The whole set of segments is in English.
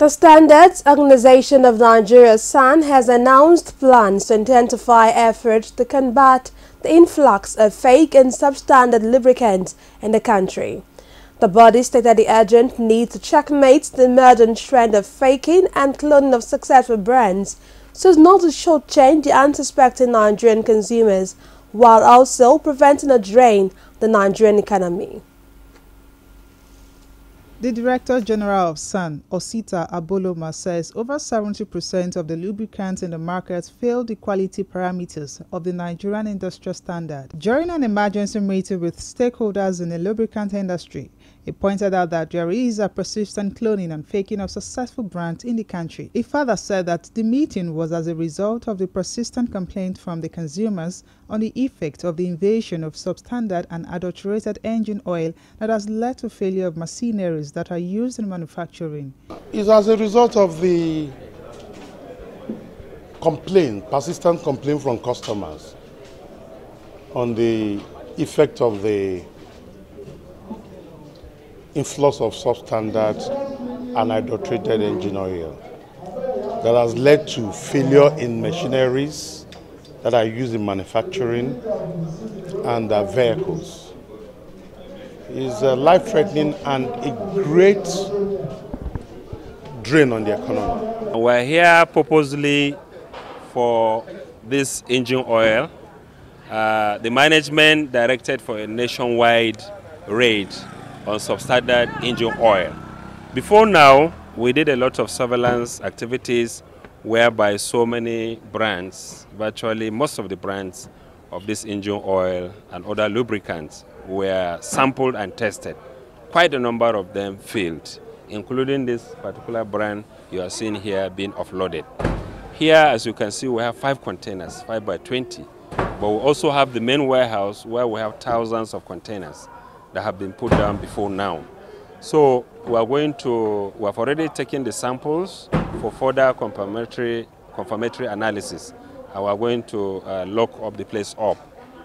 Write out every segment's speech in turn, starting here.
The Standards Organization of Nigeria (SAN) has announced plans to intensify efforts to combat the influx of fake and substandard lubricants in the country. The body stated the urgent need to checkmate the emergent trend of faking and cloning of successful brands so as not to shortchange the unsuspecting Nigerian consumers while also preventing a drain of the Nigerian economy. The Director General of SAN, Osita Aboloma, says over 70% of the lubricants in the market fail the quality parameters of the Nigerian industrial standard. During an emergency meeting with stakeholders in the lubricant industry, he pointed out that there is a persistent cloning and faking of successful brands in the country. He further said that the meeting was as a result of the persistent complaint from the consumers on the effect of the invasion of substandard and adulterated engine oil that has led to failure of machineries that are used in manufacturing. It's as a result of the persistent complaint from customers on the effect of the influx of substandard and adulterated engine oil that has led to failure in machineries that are used in manufacturing and vehicles. It's life-threatening and a great drain on the economy. We're here purposely for this engine oil. The management directed for a nationwide raid on substandard engine oil. Before now, we did a lot of surveillance activities whereby so many brands, virtually most of the brands of this engine oil and other lubricants were sampled and tested. Quite a number of them failed, including this particular brand you are seeing here being offloaded. Here, as you can see, we have 5 containers, 5 by 20. But we also have the main warehouse where we have thousands of containers that have been put down before now. So we have already taken the samples for further confirmatory analysis. And we are going to lock up the place up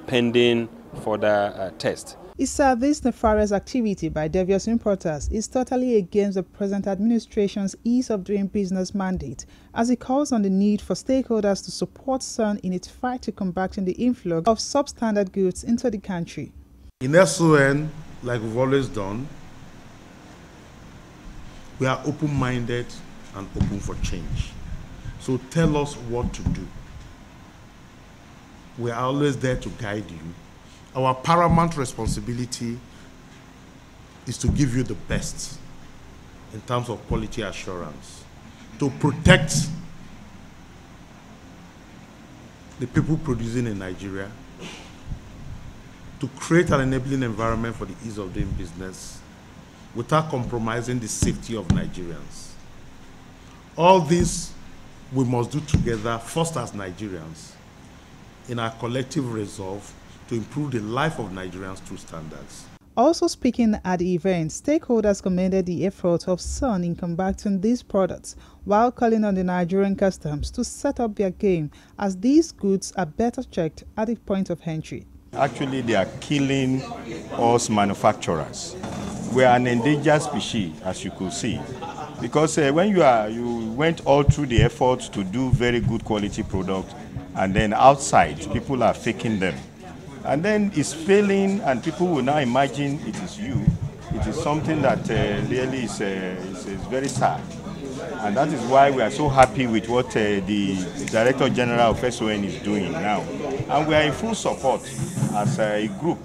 pending further test. He said this nefarious activity by devious importers is totally against the present administration's ease of doing business mandate, as it calls on the need for stakeholders to support SAN in its fight to combating the influx of substandard goods into the country. In SON, like we've always done, we are open-minded and open for change. So tell us what to do. We are always there to guide you. Our paramount responsibility is to give you the best in terms of quality assurance, to protect the people producing in Nigeria, to create an enabling environment for the ease of doing business without compromising the safety of Nigerians. All this we must do together, first as Nigerians, in our collective resolve to improve the life of Nigerians through standards. Also speaking at the event, stakeholders commended the effort of SAN in combating these products, while calling on the Nigerian customs to set up their game as these goods are better checked at the point of entry. Actually, they are killing us manufacturers. We are an endangered species, as you could see, because when you went all through the efforts to do very good quality product, and then outside people are faking them, and then it's failing, and people will now imagine it is you. It is something that really is very sad. And that is why we are so happy with what the Director General of SON is doing now. And we are in full support as a group.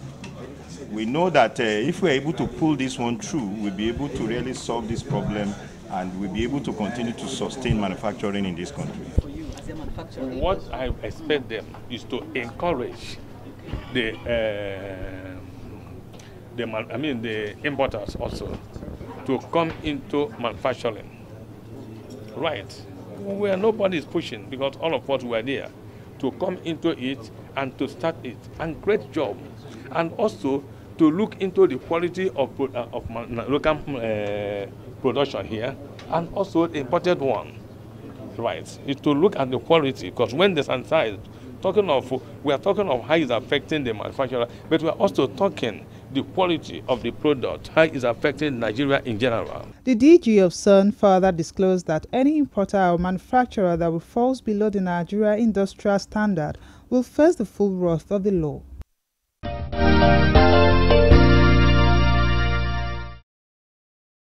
We know that if we are able to pull this one through, we'll be able to really solve this problem and we'll be able to continue to sustain manufacturing in this country. What I expect them is to encourage the importers also to come into manufacturing. Right, where nobody is pushing, because all of us were there to come into it and to start it and great job, and also to look into the quality of local production here and also the imported one. Right, is to look at the quality, because when there's inside we are talking of how it's affecting the manufacturer, but we are also talking the quality of the product, how it's affecting Nigeria in general. The DG of SUN further disclosed that any importer or manufacturer that will fall below the Nigeria Industrial Standard will face the full wrath of the law.